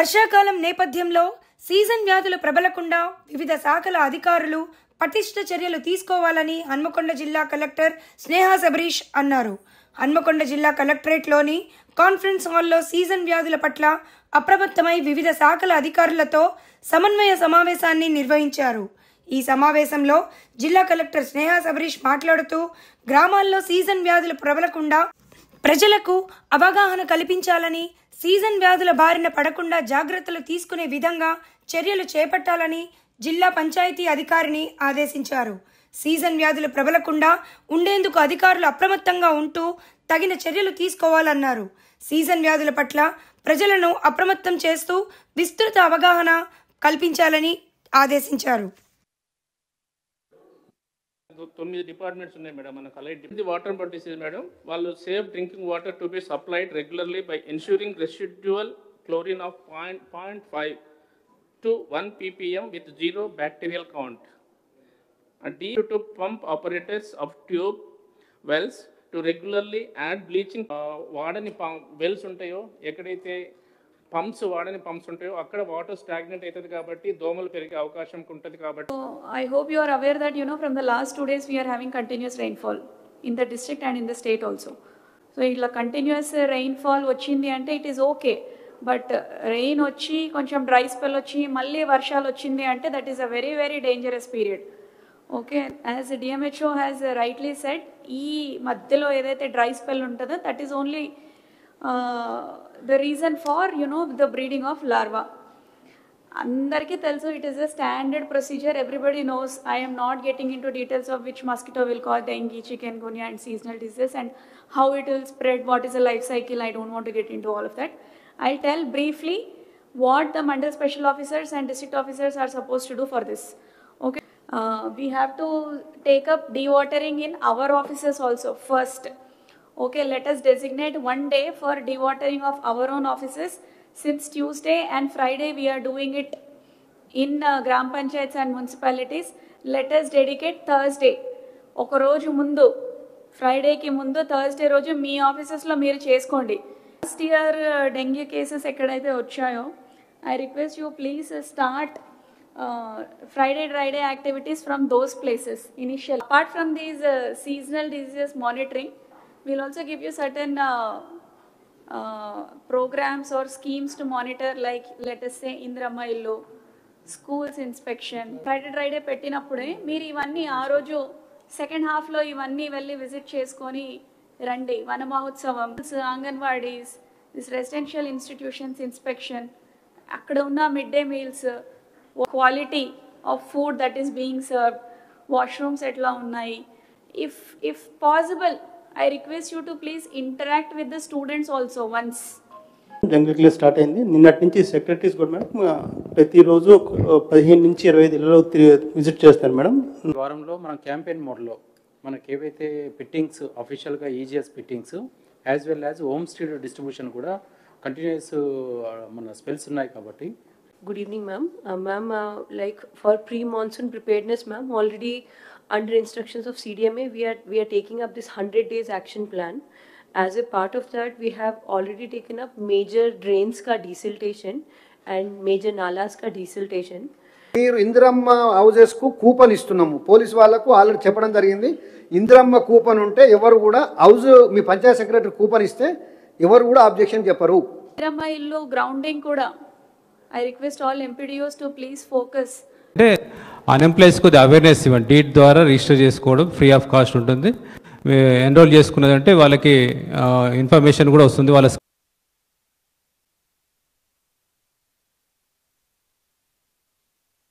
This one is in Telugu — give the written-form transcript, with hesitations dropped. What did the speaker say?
వర్షాకాలం నేపథ్యంలో సీజన్ వ్యాధులు ప్రబలకుండా వివిధ శాఖల అధికారులు పటిష్ట చర్యలు తీసుకోవాలని హన్మకొండ జిల్లా కలెక్టర్ స్నేహా సబరీష్ అన్నారు. హన్మకొండ జిల్లా కలెక్టరేట్లోని కాన్ఫరెన్స్ హాల్లో సీజన్ వ్యాధుల పట్ల అప్రమత్తమై వివిధ శాఖల అధికారులతో సమన్వయ సమావేశాన్ని నిర్వహించారు. ఈ సమావేశంలో జిల్లా కలెక్టర్ స్నేహా సబరీష్ మాట్లాడుతూ గ్రామాల్లో సీజన్ వ్యాధులు ప్రబలకుండా ప్రజలకు అవగాహన కల్పించాలని, సీజన్ వ్యాధుల బారిన పడకుండా జాగ్రత్తలు తీసుకునే విధంగా చర్యలు చేపట్టాలని జిల్లా పంచాయతీ అధికారిని ఆదేశించారు. సీజన్ వ్యాధులు ప్రబలకుండా ఉండేందుకు అధికారులు అప్రమత్తంగా ఉంటూ తగిన చర్యలు తీసుకోవాలన్నారు. సీజన్ వ్యాధుల పట్ల ప్రజలను అప్రమత్తం చేస్తూ విస్తృత అవగాహన కల్పించాలని ఆదేశించారు. 9 డిపార్ట్మెంట్స్ ఉన్నాయి మేడం. మన కలెక్ట్ వాటర్ డిసీజ్ మేడం. వాళ్ళు safe drinking water to be supplied regularly by ensuring residual chlorine of 0.5 to 1 ppm with zero bacterial count. And D to pump operators of tube wells to regularly add bleaching. వాడని వెల్స్ ఉంటాయో, ఎక్కడైతే వాడని పంప్స్ ఉంటాయో అక్కడ వాటర్ స్టాగ్నెంట్ అవుతుంది కాబట్టి దోమలు పెరిగే అవకాశం ఉంటుంది కాబట్టి. I hope you are aware that from the last 2 days we are having continuous rainfall in the district and in the state also. So ఇలా continuous rainfall వచ్చింది అంటే it is okay, but rain వచ్చి కొంచెం డ్రై స్పెల్ వచ్చి మళ్ళీ వర్షాలు వచ్చింది అంటే that is a very very dangerous period. Okay, as DMHO has rightly said, ఈ మధ్యలో ఏదైతే డ్రై స్పెల్ ఉంటుందో that is only the reason for the breeding of larva. Andarki telso it is a standard procedure, everybody knows. I am not getting into details of which mosquito will cause dengue, chikungunya and seasonal disease and how it will spread, what is the life cycle. I don't want to get into all of that. I'll tell briefly what the mandal special officers and district officers are supposed to do for this. Okay, we have to take up dewatering in our offices also first. Okay, let us designate one day for dewatering of our own offices. Since Tuesday and Friday we are doing it in Gram Panchayats and municipalities. Let us dedicate Thursday. Oka roju mundu, Friday ki mundu Thursday roju me offices లో మీరు చేసుకోండి. Last year dengue cases ekkadaithe vachayo, I request you please start Friday activities from those places initially. Apart from these seasonal diseases monitoring, we'll also give you certain programs or schemes to monitor, like let us say Indrama Illu, schools inspection. Friday పెట్టినప్పుడే మీరు ఇవన్నీ ఆ రోజు సెకండ్ హాఫ్లో ఇవన్నీ వెళ్ళి విజిట్ చేసుకొని రండి. వన మహోత్సవం, anganwadis, this residential institutions inspection, అక్కడ ఉన్న mid day meals, quality of food that is being served, washrooms ఎట్లా ఉన్నాయి. If possible I request you to please interact with the students also once. Jungle class start అయింది. నిన్నటి నుంచి సెక్రటరీస్ కూడా మేడం ప్రతిరోజు 15 నుంచి 25 ఇళ్లలో విజిట్ చేస్తారు మేడం. వారంలో మనం క్యాంపెయిన్ మోడ్లో మనకి ఏవైతే పిట్టింగ్స్ అఫీషియల్గా EGS fittings as well as home street distribution కూడా కంటిన్యూస్ మన స్పెల్స్ ఉన్నాయి కాబట్టి. Good evening, ma'am. Ma'am, like for pre-monsoon preparedness, ma'am, already under instructions of CDMA, we are taking up this 100 days action plan. As a part of that, we have already taken up major drains ka desiltation and major nalas ka desiltation. మీరు ఇంద్రమ్మ హౌజెస్ కు కూపన్ ఇస్తున్నాము. పోలీస్ వాళ్ళకు ఆల్రెడీ చెప్పడం జరిగింది. ఇంద్రమ్మ కూపన్ ఉంటే ఎవరు కూడా హౌజ్ మీ పంచాయత్ సెక్రటరీ కూపన్ ఇస్తే ఎవరు కూడా అబ్జెక్షన్ చెప్పరు. ఇంద్రమ్మ ఇల్లు గ్రౌండింగ్ కూడా I request all MPDOs to please focus. అంటే అన్ఎంప్లాయీస్ కొద్ది అవేర్నెస్ ఇవ్వండి. డీట్ ద్వారా రిజిస్టర్ చేసుకోవడం ఫ్రీ ఆఫ్ కాస్ట్ ఉంటుంది. ఎన్రోల్ చేసుకున్నదంటే వాళ్ళకి ఇన్ఫర్మేషన్ కూడా వస్తుంది. వాళ్ళ